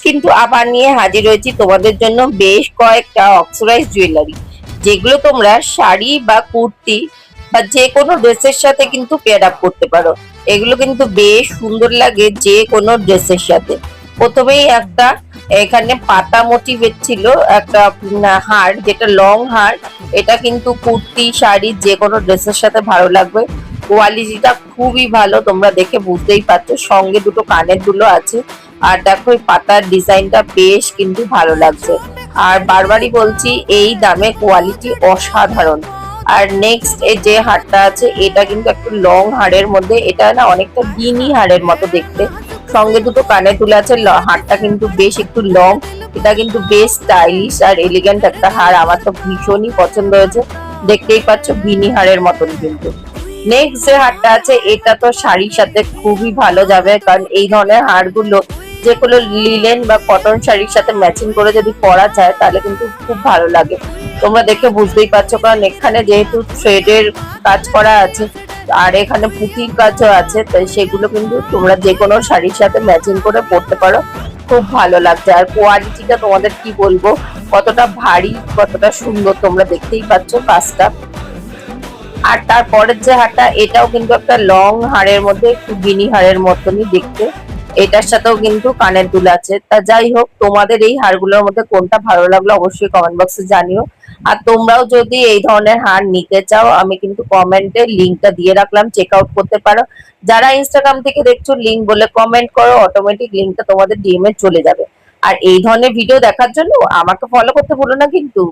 কিন্তু আবার নিয়ে হাজির হয়েছি তোমাদের জন্য বেশ কয়েকটা অক্সিডাইজ জুয়েলারি, যেগুলো তোমরা শাড়ি বা কুর্তি বা যে কোনো ড্রেসের সাথে কিন্তু পেয়ার আপ করতে পারো। এগুলো কিন্তু বেশ সুন্দর লাগে যে কোনো ড্রেসের সাথে। প্রথমেই একটা এখানে পাতা মোটিভের ছিল একটা হার, যেটা লং হার। এটা কিন্তু কুর্তি শাড়ি যে কোনো ড্রেসের সাথে ভালো লাগবে। কোয়ালিটিটা খুবই ভালো, তোমরা দেখে বুঝতেই পারছো। সঙ্গে দুটো কানের দুলো আছে। আর দেখো এই পাতার ডিজাইনটা বেশ কিন্তু ভালো লাগছে। আর বারবারই বলছি, এই দামে কোয়ালিটি অসাধারণ। আর নেক্সট এই যে হারটা আছে, এটা কিন্তু একটু লং হারের মধ্যে, এটা না অনেকটা গিনি হারের মতো দেখতে। সঙ্গে দুটো কানে তুলে আছে। হারটা কিন্তু বেশ একটু লং। এটা কিন্তু বেশ স্টাইলিশ আর এলিগেন্ট একটা হার, আমার তো ভীষণই পছন্দ হয়েছে। দেখতেই পাচ্ছ গিনি হারের মতন কিন্তু। নেক্সট যে হারটা আছে, এটা তো শাড়ির সাথে খুবই ভালো যাবে, কারণ এই ধরনের হারগুলো যেগুলো লিলেন বা কটন শাড়ির সাথে ম্যাচিং করে যদি পরা যায় তাহলে কিন্তু খুব ভালো লাগে। তোমরা দেখে বুঝতেই পারছো, কারণ এখানে যেহেতু থ্রেডের কাজ করা আছে আর এখানে পুঁতির কাজও আছে, তাই সেগুলো কিন্তু তোমরা যে কোনো শাড়ির সাথে ম্যাচিং করে পরতে পারো। খুব ভালো লাগছে। আর কোয়ালিটিটা তোমাদের কি বলবো, কতটা ভারী কতটা সুন্দর তোমরা দেখতেই পাচ্ছ কাজটা। আর তারপরের যে হারটা, এটাও কিন্তু একটা লং হারের মধ্যে, একটু গিনি হারের মতনই দেখতে। এটার সাথেও কিন্তু কানের দুল আছে। তা যাই হোক, তোমাদের এই হারগুলোর মধ্যে কোনটা ভালো লাগলো অবশ্যই কমেন্ট বক্সে জানিও। আর তোমরাও যদি এই ধরনের হার নিতে চাও, আমি কিন্তু কমেন্টে লিঙ্কটা দিয়ে রাখলাম, চেক আউট করতে পারো। যারা ইনস্টাগ্রাম থেকে দেখছো, লিঙ্ক বলে কমেন্ট করো, অটোমেটিক লিঙ্কটা তোমাদের ডিএম এ চলে যাবে। আর এই ধরনের ভিডিও দেখার জন্য আমাকে ফলো করতে ভুলো না কিন্তু।